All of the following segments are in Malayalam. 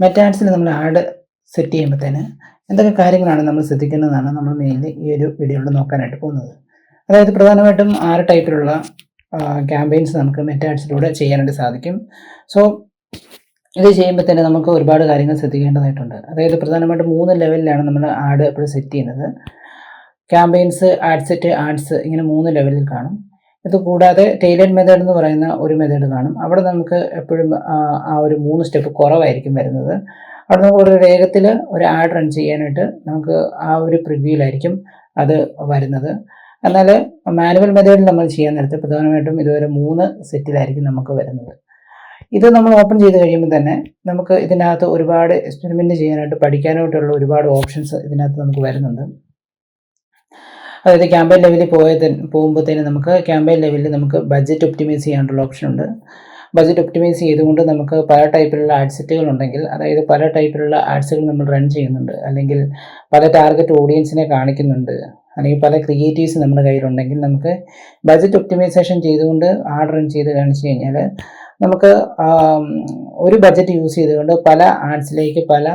മെറ്റാ ആഡ്സിൽ നമ്മൾ ആഡ് സെറ്റ് ചെയ്യുമ്പോഴത്തേന് എന്തൊക്കെ കാര്യങ്ങളാണ് നമ്മൾ ശ്രദ്ധിക്കേണ്ടതെന്നാണ് നമ്മൾ മെയിൻലി ഈ ഒരു വീഡിയോയിൽ നോക്കാനായിട്ട് പോകുന്നത്. അതായത് പ്രധാനമായിട്ടും 6 ടൈപ്പിലുള്ള ക്യാമ്പയിൻസ് നമുക്ക് മെറ്റാ ആഡ്സിലൂടെ ചെയ്യാനായിട്ട് സാധിക്കും. സോ ഇത് ചെയ്യുമ്പോൾ തന്നെ നമുക്ക് ഒരുപാട് കാര്യങ്ങൾ ശ്രദ്ധിക്കേണ്ടതായിട്ടുണ്ട്. അതായത് പ്രധാനമായിട്ടും 3 ലെവലിലാണ് നമ്മൾ ആഡ് എപ്പോഴും സെറ്റ് ചെയ്യുന്നത്. ക്യാമ്പയിൻസ്, ആഡ് സെറ്റ്, ആഡ്സ് ഇങ്ങനെ 3 ലെവലിൽ കാണും. ഇത് കൂടാതെ ടൈലർഡ് മെത്തേഡ് എന്ന് പറയുന്ന ഒരു മെത്തേഡ് കാണും. അവിടെ നമുക്ക് എപ്പോഴും ആ ഒരു 3 സ്റ്റെപ്പ് കുറവായിരിക്കും വരുന്നത്. അവിടെ നമുക്ക് ഒരു വേഗത്തിൽ ഒരു ആഡ് റൺ ചെയ്യാനായിട്ട് നമുക്ക് ആ ഒരു പ്രിവ്യൂലായിരിക്കും അത് വരുന്നത്. എന്നാൽ മാനുവൽ മെത്തേഡിൽ നമ്മൾ ചെയ്യാൻ നേരത്ത് പ്രധാനമായിട്ടും ഇതുവരെ 3 സെറ്റിലായിരിക്കും നമുക്ക് വരുന്നത്. ഇത് നമ്മൾ ഓപ്പൺ ചെയ്ത് കഴിയുമ്പോൾ തന്നെ നമുക്ക് ഇതിനകത്ത് ഒരുപാട് എക്സ്പെരിമെൻറ്റ് ചെയ്യാനായിട്ട് പഠിക്കാനായിട്ടുള്ള ഒരുപാട് ഓപ്ഷൻസ് ഇതിനകത്ത് നമുക്ക് വരുന്നുണ്ട്. അതായത് ക്യാമ്പയിൻ ലെവലിൽ പോകുമ്പോഴത്തേനും നമുക്ക് ക്യാമ്പയിൻ ലെവലിൽ നമുക്ക് ബഡ്ജറ്റ് ഒപ്റ്റിമൈസ് ചെയ്യാനുള്ള ഓപ്ഷൻ ഉണ്ട്. ബഡ്ജറ്റ് ഒപ്റ്റിമൈസ് ചെയ്തുകൊണ്ട് നമുക്ക് പല ടൈപ്പിലുള്ള ആഡ് സെറ്റുകൾ ഉണ്ടെങ്കിൽ, അതായത് പല ടൈപ്പിലുള്ള ആഡ്സുകൾ നമ്മൾ റൺ ചെയ്യുന്നുണ്ട്, അല്ലെങ്കിൽ പല ടാർഗറ്റ് ഓഡിയൻസിനെ കാണിക്കുന്നുണ്ട്, അല്ലെങ്കിൽ പല ക്രിയേറ്റീവ്സ് നമ്മുടെ കയ്യിലുണ്ടെങ്കിൽ നമുക്ക് ബഡ്ജറ്റ് ഒപ്റ്റിമൈസേഷൻ ചെയ്തുകൊണ്ട് ആഡ് റൺ ചെയ്ത് കാണിച്ചു കഴിഞ്ഞാൽ നമുക്ക് ഒരു ബഡ്ജറ്റ് യൂസ് ചെയ്തുകൊണ്ട് പല ആഡ്സിലേക്ക്, പല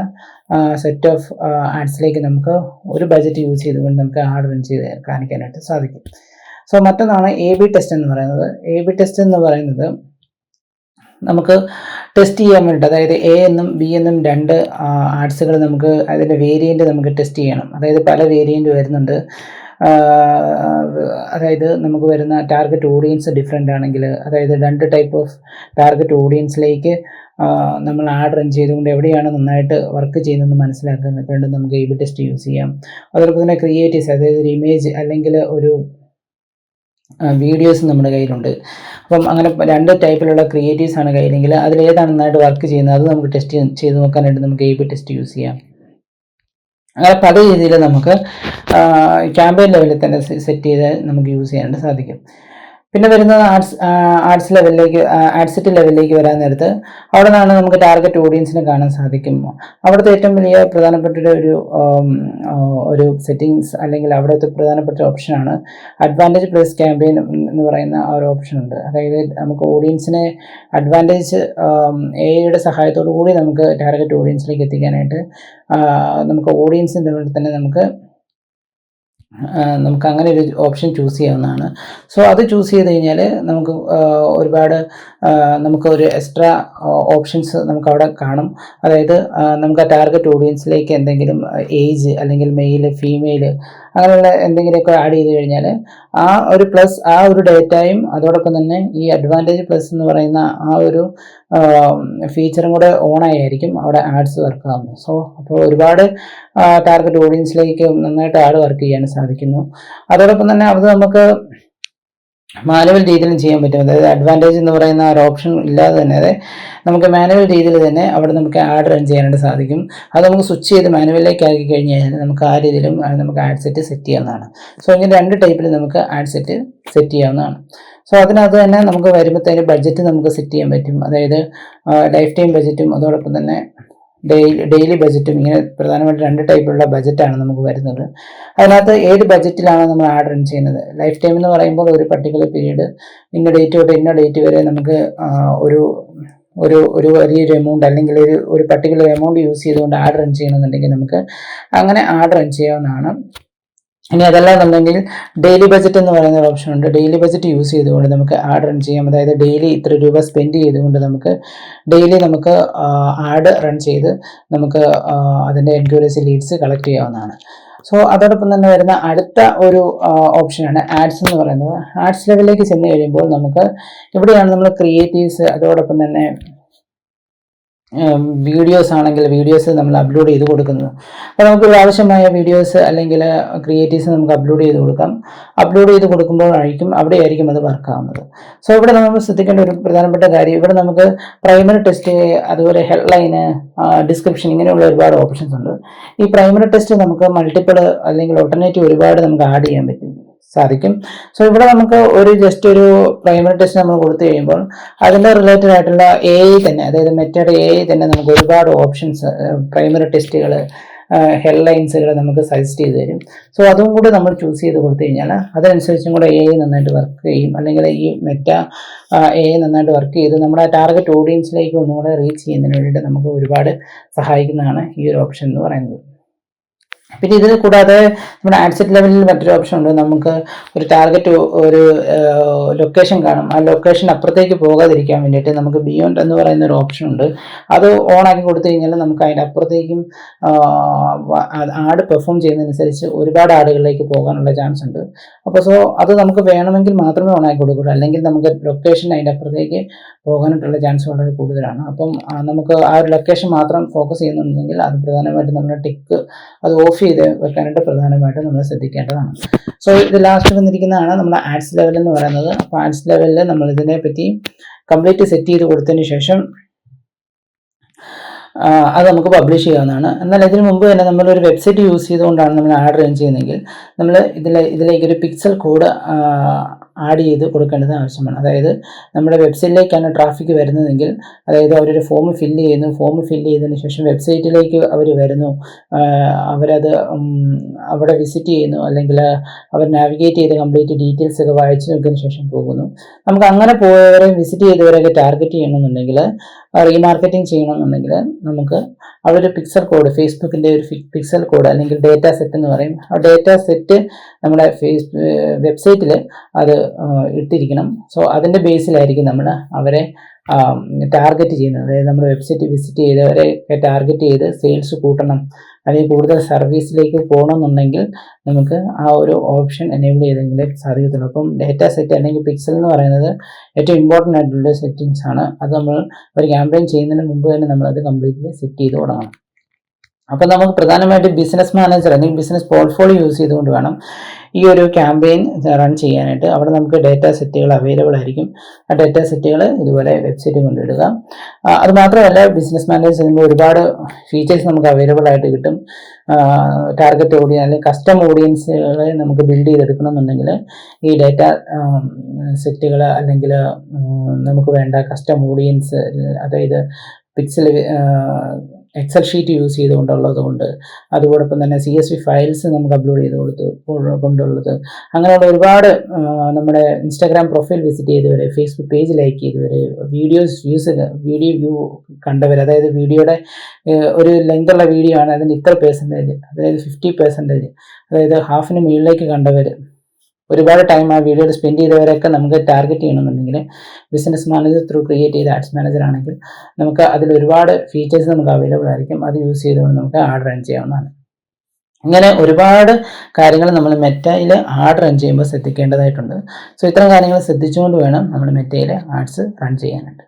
സെറ്റ് ഓഫ് ആഡ്സിലേക്ക് നമുക്ക് ഒരു ബഡ്ജറ്റ് യൂസ് ചെയ്തുകൊണ്ട് നമുക്ക് ആഡ് റൺ ചെയ്ത് കാണിക്കാനായിട്ട് സാധിക്കും. സോ മറ്റൊന്നാണ് AB ടെസ്റ്റ് എന്ന് പറയുന്നത്. AB ടെസ്റ്റ് എന്ന് പറയുന്നത് നമുക്ക് ടെസ്റ്റ് ചെയ്യാൻ വേണ്ടിയിട്ട്, അതായത് A എന്നും B എന്നും 2 ആഡ്സുകൾ നമുക്ക് അതിൻ്റെ വേരിയൻറ്റ് നമുക്ക് ടെസ്റ്റ് ചെയ്യണം. അതായത് പല വേരിയൻറ്റ് വരുന്നുണ്ട്. അതായത് നമുക്ക് വരുന്ന ടാർഗറ്റ് ഓഡിയൻസ് ഡിഫറെൻ്റ് ആണെങ്കിൽ, അതായത് 2 ടൈപ്പ് ഓഫ് ടാർഗറ്റ് ഓഡിയൻസിലേക്ക് നമ്മൾ ആഡ് റൺ ചെയ്തുകൊണ്ട് എവിടെയാണ് നന്നായിട്ട് വർക്ക് ചെയ്യുന്നതെന്ന് മനസ്സിലാക്കാൻ വേണ്ടി നമുക്ക് AB ടെസ്റ്റ് യൂസ് ചെയ്യാം. അതോടൊപ്പം തന്നെ ക്രിയേറ്റീവ്സ്, അതായത് ഒരു ഇമേജ് അല്ലെങ്കിൽ ഒരു വീഡിയോസ് നമ്മുടെ കയ്യിലുണ്ട്. അപ്പം അങ്ങനെ 2 ടൈപ്പിലുള്ള ക്രിയേറ്റീവ്സ് ആണ് കയ്യിലെങ്കിൽ അതിലേതാണ് നന്നായിട്ട് വർക്ക് ചെയ്യുന്നത് അത് നമുക്ക് ടെസ്റ്റ് ചെയ്ത് നോക്കാനായിട്ട് നമുക്ക് AB ടെസ്റ്റ് യൂസ് ചെയ്യാം. അങ്ങനെ പല രീതിയിൽ നമുക്ക് ക്യാമ്പയിൻ ലെവലിൽ തന്നെ സെറ്റ് ചെയ്ത് നമുക്ക് യൂസ് ചെയ്യാനായിട്ട് സാധിക്കും. പിന്നെ വരുന്നത് ആഡ്സ് ലെവലിലേക്ക്, ആഡ് സെറ്റ് ലെവലിലേക്ക് വരാൻ നേരത്ത് അവിടെ നിന്നാണ് നമുക്ക് ടാർഗറ്റ് ഓഡിയൻസിനെ കാണാൻ സാധിക്കും. അവിടുത്തെ ഏറ്റവും വലിയ പ്രധാനപ്പെട്ട ഒരു സെറ്റിങ്സ്, അല്ലെങ്കിൽ അവിടുത്തെ പ്രധാനപ്പെട്ട ഓപ്ഷനാണ് അഡ്വാൻറ്റേജ് പ്ലസ് ക്യാമ്പയിൻ എന്ന് പറയുന്ന ആ ഒരു ഓപ്ഷൻ ഉണ്ട്. അതായത് നമുക്ക് ഓഡിയൻസിനെ അഡ്വാൻറ്റേജ് AI സഹായത്തോടു കൂടി നമുക്ക് ടാർഗറ്റ് ഓഡിയൻസിലേക്ക് എത്തിക്കാനായിട്ട് നമുക്ക് ഓഡിയൻസിൻ്റെ തന്നെ നമുക്ക് അങ്ങനെ ഒരു ഓപ്ഷൻ ചൂസ് ചെയ്യാവുന്നതാണ്. സോ അത് ചൂസ് ചെയ്ത് കഴിഞ്ഞാൽ നമുക്ക് ഒരുപാട് നമുക്കൊരു എക്സ്ട്രാ ഓപ്ഷൻസ് നമുക്കവിടെ കാണും. അതായത് നമുക്ക് ആ ടാർഗറ്റ് ഓഡിയൻസിലേക്ക് എന്തെങ്കിലും ഏജ് അല്ലെങ്കിൽ മെയിൽ, ഫീമെയിൽ അങ്ങനെയുള്ള എന്തെങ്കിലുമൊക്കെ ആഡ് ചെയ്ത് കഴിഞ്ഞാൽ ആ ഒരു പ്ലസ് ആ ഒരു ഡേറ്റയും അതോടൊപ്പം തന്നെ ഈ അഡ്വാൻറ്റേജ് പ്ലസ് എന്ന് പറയുന്ന ആ ഒരു ഫീച്ചറും കൂടെ ഓണായിരിക്കും അവിടെ ആഡ്സ് വർക്ക് ആകുന്നത്. സോ അപ്പോൾ ഒരുപാട് ടാർഗറ്റ് ഓഡിയൻസിലേക്ക് നന്നായിട്ട് ആഡ് വർക്ക് ചെയ്യാൻ സാധിക്കുന്നു. അതോടൊപ്പം തന്നെ അത് നമുക്ക് മാനുവൽ രീതിയിലും ചെയ്യാൻ പറ്റും. അതായത് അഡ്വാൻറ്റേജ് എന്ന് പറയുന്ന ഒരു ഓപ്ഷൻ ഇല്ലാതെ തന്നെ നമുക്ക് മാനുവൽ രീതിയിൽ തന്നെ അവിടെ നമുക്ക് ആഡ് റൺ ചെയ്യാനായിട്ട് സാധിക്കും. അത് നമുക്ക് സ്വിച്ച് ചെയ്ത് മാനുവലിലേക്ക് ആക്കി കഴിഞ്ഞ് കഴിഞ്ഞാൽ നമുക്ക് ആ രീതിയിലും നമുക്ക് ആഡ് സെറ്റ് സെറ്റ് ചെയ്യാവുന്നതാണ്. സോ ഇങ്ങനെ 2 ടൈപ്പിൽ നമുക്ക് ആഡ് സെറ്റ് സെറ്റ് ചെയ്യാവുന്നതാണ്. സോ അതിനകത്ത് തന്നെ നമുക്ക് വരുമ്പോഴത്തേന് ബഡ്ജറ്റ് നമുക്ക് സെറ്റ് ചെയ്യാൻ പറ്റും. അതായത് ലൈഫ് ടൈം ബഡ്ജറ്റും അതോടൊപ്പം തന്നെ ഡെയിലി ബഡ്ജറ്റും, ഇങ്ങനെ പ്രധാനമായിട്ട് 2 ടൈപ്പിലുള്ള ബഡ്ജറ്റാണ് നമുക്ക് വരുന്നത്. അതിനകത്ത് ഏത് ബഡ്ജറ്റിലാണ് നമ്മൾ ആഡ് റൺ ചെയ്യുന്നത്? ലൈഫ് ടൈം എന്ന് പറയുമ്പോൾ ഒരു പർട്ടിക്കുലർ പീരീഡ്, ഇന്ന ഡേറ്റ് തൊട്ട് ഇന്ന ഡേറ്റ് വരെ നമുക്ക് ഒരു ഒരു ഒരു വലിയൊരു എമൗണ്ട് അല്ലെങ്കിൽ ഒരു പർട്ടിക്കുലർ എമൗണ്ട് യൂസ് ചെയ്തുകൊണ്ട് ആഡ് റൺ ചെയ്യണമെന്നുണ്ടെങ്കിൽ നമുക്ക് അങ്ങനെ ആഡ് റൺ ചെയ്യാവുന്നതാണ്. ഇനി അതല്ലാന്നുണ്ടെങ്കിൽ ഡെയിലി ബഡ്ജറ്റ് എന്ന് പറയുന്ന ഒരു ഓപ്ഷൻ ഉണ്ട്. ഡെയിലി ബഡ്ജറ്റ് യൂസ് ചെയ്തുകൊണ്ട് നമുക്ക് ആഡ് റൺ ചെയ്യാം. അതായത് ഡെയിലി ഇത്ര രൂപ സ്പെൻഡ് ചെയ്തുകൊണ്ട് നമുക്ക് ഡെയിലി നമുക്ക് ആഡ് റൺ ചെയ്ത് നമുക്ക് അതിൻ്റെ എൻക്വയറീസ് ലീഡ്സ് കളക്ട് ചെയ്യാവുന്നതാണ്. സോ അതോടൊപ്പം തന്നെ വരുന്ന അടുത്ത ഒരു ഓപ്ഷനാണ് ആഡ്സ് എന്ന് പറയുന്നത്. ആഡ്സ് ലെവലിലേക്ക് ചെന്ന് കഴിയുമ്പോൾ നമുക്ക് ഇവിടെയാണ് നമ്മൾ ക്രിയേറ്റീവ്സ്, അതോടൊപ്പം തന്നെ വീഡിയോസ് ആണെങ്കിൽ വീഡിയോസ് നമ്മൾ അപ്ലോഡ് ചെയ്ത് കൊടുക്കുന്നത്. അപ്പോൾ നമുക്കൊരു ആവശ്യമായ വീഡിയോസ് അല്ലെങ്കിൽ ക്രിയേറ്റീവ്സ് നമുക്ക് അപ്ലോഡ് ചെയ്ത് കൊടുക്കാം. അപ്ലോഡ് ചെയ്ത് കൊടുക്കുമ്പോഴായിരിക്കും അവിടെയായിരിക്കും അത് വർക്കാവുന്നത്. സോ ഇവിടെ നമ്മൾ ശ്രദ്ധിക്കേണ്ട ഒരു പ്രധാനപ്പെട്ട കാര്യം, ഇവിടെ നമുക്ക് പ്രൈമറി ടെസ്റ്റ്, അതുപോലെ ഹെഡ്ലൈന്, ഡിസ്ക്രിപ്ഷൻ, ഇങ്ങനെയുള്ള ഒരുപാട് ഓപ്ഷൻസ് ഉണ്ട്. ഈ പ്രൈമറി ടെസ്റ്റ് നമുക്ക് മൾട്ടിപ്പിൾ അല്ലെങ്കിൽ ഓൾട്ടർനേറ്റീവ് ഒരുപാട് നമുക്ക് ആഡ് ചെയ്യാൻ സാധിക്കും. സോ ഇവിടെ നമുക്ക് ജസ്റ്റ് ഒരു പ്രൈമറി ടെസ്റ്റ് നമ്മൾ കൊടുത്തു കഴിയുമ്പോൾ അതിൻ്റെ റിലേറ്റഡ് ആയിട്ടുള്ള AI തന്നെ, അതായത് മെറ്റഡ് AI തന്നെ നമുക്ക് ഒരുപാട് ഓപ്ഷൻസ്, പ്രൈമറി ടെസ്റ്റുകൾ, ഹെഡ്ലൈൻസുകൾ നമുക്ക് സജസ്റ്റ് ചെയ്ത് തരും. സോ അതും കൂടി നമ്മൾ ചൂസ് ചെയ്ത് കൊടുത്തു കഴിഞ്ഞാൽ അതനുസരിച്ചും കൂടെ AI നന്നായിട്ട് വർക്ക് ചെയ്യും. അല്ലെങ്കിൽ ഈ മെറ്റ AI നന്നായിട്ട് വർക്ക് ചെയ്ത് നമ്മുടെ ടാർഗറ്റ് ഓഡിയൻസിലേക്ക് ഒന്നും കൂടെ റീച്ച് ചെയ്യുന്നതിന് വേണ്ടിയിട്ട് നമുക്ക് ഒരുപാട് സഹായിക്കുന്നതാണ് ഈ ഒരു ഓപ്ഷൻ എന്ന് പറയുന്നത്. പിന്നെ ഇത് കൂടാതെ നമ്മുടെ ആഡ്സെറ്റ് ലെവലിൽ മറ്റൊരു ഓപ്ഷൻ ഉണ്ട്. നമുക്ക് ഒരു ടാർഗറ്റ് ഒരു ലൊക്കേഷൻ കാണും. ആ ലൊക്കേഷൻ അപ്പുറത്തേക്ക് പോകാതിരിക്കാൻ വേണ്ടിയിട്ട് നമുക്ക് ബിയോണ്ട് എന്ന് പറയുന്ന ഒരു ഓപ്ഷൻ ഉണ്ട്. അത് ഓൺ ആക്കി കൊടുത്തു കഴിഞ്ഞാൽ നമുക്ക് അതിൻ്റെ അപ്പുറത്തേക്കും ആഡ് പെർഫോം ചെയ്യുന്നതനുസരിച്ച് ഒരുപാട് ആടുകളിലേക്ക് പോകാനുള്ള ചാൻസ് ഉണ്ട്. അപ്പോൾ അത് നമുക്ക് വേണമെങ്കിൽ മാത്രമേ ഓൺ ആക്കി കൊടുക്കുള്ളൂ. അല്ലെങ്കിൽ നമുക്ക് ലൊക്കേഷൻ അതിൻ്റെ അപ്പുറത്തേക്ക് പോകാനായിട്ടുള്ള ചാൻസ് വളരെ കൂടുതലാണ്. അപ്പം നമുക്ക് ആ ഒരു ലൊക്കേഷൻ മാത്രം ഫോക്കസ് ചെയ്യുന്നുണ്ടെങ്കിൽ അത് പ്രധാനമായിട്ടും നമ്മുടെ ടിക്ക് അത് ഓഫ് ചെയ്ത് വെക്കാനായിട്ട് പ്രധാനമായിട്ടും നമ്മൾ ശ്രദ്ധിക്കേണ്ടതാണ്. സോ ഇത് ലാസ്റ്റ് വന്നിരിക്കുന്നതാണ് നമ്മുടെ ആഡ്സ് ലെവൽ എന്ന് പറയുന്നത്. അപ്പോൾ ആഡ്സ് ലെവലിൽ നമ്മൾ ഇതിനെപ്പറ്റി കംപ്ലീറ്റ് സെറ്റ് ചെയ്ത് കൊടുത്തതിന് ശേഷം അത് നമുക്ക് പബ്ലിഷ് ചെയ്യാവുന്നതാണ്. എന്നാൽ ഇതിന് മുമ്പ് തന്നെ നമ്മളൊരു വെബ്സൈറ്റ് യൂസ് ചെയ്തുകൊണ്ടാണ് നമ്മൾ ആഡ് റൺ ചെയ്യുന്നതെങ്കിൽ നമ്മൾ ഇതിലേക്ക് ഒരു പിക്സൽ കോഡ് ആഡ് ചെയ്ത് കൊടുക്കേണ്ടത് ആവശ്യമാണ്. അതായത് നമ്മുടെ വെബ്സൈറ്റിലേക്കാണ് ട്രാഫിക് വരുന്നതെങ്കിൽ, അതായത് അവരൊരു ഫോം ഫില്ല് ചെയ്യുന്നു, ഫോം ഫില്ല് ചെയ്തതിന് ശേഷം വെബ്സൈറ്റിലേക്ക് അവർ വരുന്നു, അവരത് അവിടെ വിസിറ്റ് ചെയ്യുന്നു, അല്ലെങ്കിൽ അവർ നാവിഗേറ്റ് ചെയ്ത് കംപ്ലീറ്റ് ഡീറ്റെയിൽസ് ഒക്കെ വായിച്ചു നോക്കിയതിന് ശേഷം പോകുന്നു. നമുക്ക് അങ്ങനെ പോയവരെ വിസിറ്റ് ചെയ്തവരൊക്കെ ടാർഗറ്റ് ചെയ്യണമെന്നുണ്ടെങ്കിൽ, റീമാർക്കറ്റിംഗ് ചെയ്യണമെന്നുണ്ടെങ്കിൽ നമുക്ക് അവിടെ ഒരു പിക്സൽ കോഡ്, ഫേസ്ബുക്കിൻ്റെ ഒരു പിക്സൽ കോഡ് അല്ലെങ്കിൽ ഡേറ്റ സെറ്റ് എന്ന് പറയും. ആ ഡേറ്റ സെറ്റ് നമ്മുടെ വെബ്സൈറ്റിൽ അത് ഇട്ടിരിക്കണം. സോ അതിൻ്റെ ബേസിലായിരിക്കും നമ്മൾ അവരെ ടാർഗറ്റ് ചെയ്യുന്നത്. അതായത് നമ്മുടെ വെബ്സൈറ്റ് വിസിറ്റ് ചെയ്തവരെ ടാർഗറ്റ് ചെയ്ത് സെയിൽസ് കൂട്ടണം അല്ലെങ്കിൽ കൂടുതൽ സർവീസിലേക്ക് പോകണമെന്നുണ്ടെങ്കിൽ നമുക്ക് ആ ഒരു ഓപ്ഷൻ എനേബിൾ ചെയ്തെങ്കിലേ സാധിക്കത്തുള്ളൂ. അപ്പം ഡേറ്റ സെറ്റ് അല്ലെങ്കിൽ പിക്സൽ എന്ന് പറയുന്നത് ഏറ്റവും ഇമ്പോർട്ടൻ്റ് ആയിട്ടുള്ള സെറ്റിങ്സ് ആണ്. അത് നമ്മൾ ഒരു ക്യാമ്പയിൻ ചെയ്യുന്നതിന് മുമ്പ് തന്നെ നമ്മളത് കംപ്ലീറ്റ്ലി സെറ്റ് ചെയ്ത് തുടങ്ങണം. അപ്പോൾ നമുക്ക് പ്രധാനമായിട്ട് ബിസിനസ് മാനേജർ അല്ലെങ്കിൽ ബിസിനസ് പോർട്ട്ഫോളിയോ യൂസ് ചെയ്തുകൊണ്ട് വേണം ഈ ഒരു ക്യാമ്പയിൻ റൺ ചെയ്യാനായിട്ട്. അവിടെ നമുക്ക് ഡേറ്റ സെറ്റുകൾ അവൈലബിൾ ആയിരിക്കും. ആ ഡേറ്റ സെറ്റുകൾ ഇതുപോലെ വെബ്സൈറ്റിൽ കൊണ്ടിടുക. അത് മാത്രമല്ല ബിസിനസ് മാനേജർ ഒരുപാട് ഫീച്ചേഴ്സ് നമുക്ക് അവൈലബിൾ ആയിട്ട് കിട്ടും. ടാർഗറ്റ് ഓഡിയൻസ് അല്ലെങ്കിൽ കസ്റ്റം ഓഡിയൻസുകളെ നമുക്ക് ബിൽഡ് ചെയ്തെടുക്കണമെന്നുണ്ടെങ്കിൽ ഈ ഡേറ്റ സെറ്റുകൾ അല്ലെങ്കിൽ നമുക്ക് വേണ്ട കസ്റ്റം ഓഡിയൻസ്, അതായത് പിക്സൽ എക്സൽ ഷീറ്റ് യൂസ് ചെയ്തുകൊണ്ടുള്ളത് കൊണ്ട്, അതോടൊപ്പം തന്നെ CSV ഫയൽസ് നമുക്ക് അപ്ലോഡ് ചെയ്ത് കൊണ്ടുള്ളത്, അങ്ങനെയുള്ള ഒരുപാട് നമ്മുടെ ഇൻസ്റ്റാഗ്രാം പ്രൊഫൈൽ വിസിറ്റ് ചെയ്തവർ, ഫേസ്ബുക്ക് പേജ് ലൈക്ക് ചെയ്തവർ, വീഡിയോ വ്യൂ കണ്ടവർ, അതായത് വീഡിയോയുടെ ഒരു ലെങ്തുള്ള വീഡിയോ ആണ് അതിന് ഇത്ര %, അതായത് 50%, അതായത് ഹാഫിന് മുകളിലേക്ക് കണ്ടവർ, ഒരുപാട് ടൈം ആ വീഡിയോയിൽ സ്പെൻഡ് ചെയ്തവരൊക്കെ നമുക്ക് ടാർഗറ്റ് ചെയ്യണമെന്നുണ്ടെങ്കിൽ ബിസിനസ് മാനേജർ ത്രൂ ക്രിയേറ്റ് ചെയ്ത ആഡ്സ് മാനേജർ ആണെങ്കിൽ നമുക്ക് അതിൽ ഒരുപാട് ഫീച്ചേഴ്സ് നമുക്ക് അവൈലബിൾ ആയിരിക്കും. അത് യൂസ് ചെയ്തുകൊണ്ട് നമുക്ക് ആഡ് റൺ ചെയ്യാവുന്നതാണ്. ഇങ്ങനെ ഒരുപാട് കാര്യങ്ങൾ നമ്മൾ മെറ്റയിൽ ആഡ് റൺ ചെയ്യുമ്പോൾ ശ്രദ്ധിക്കേണ്ടതായിട്ടുണ്ട്. സോ ഇത്തരം കാര്യങ്ങൾ ശ്രദ്ധിച്ചുകൊണ്ട് വേണം നമ്മൾ മെറ്റയിൽ ആഡ്സ് റൺ ചെയ്യാനായിട്ട്.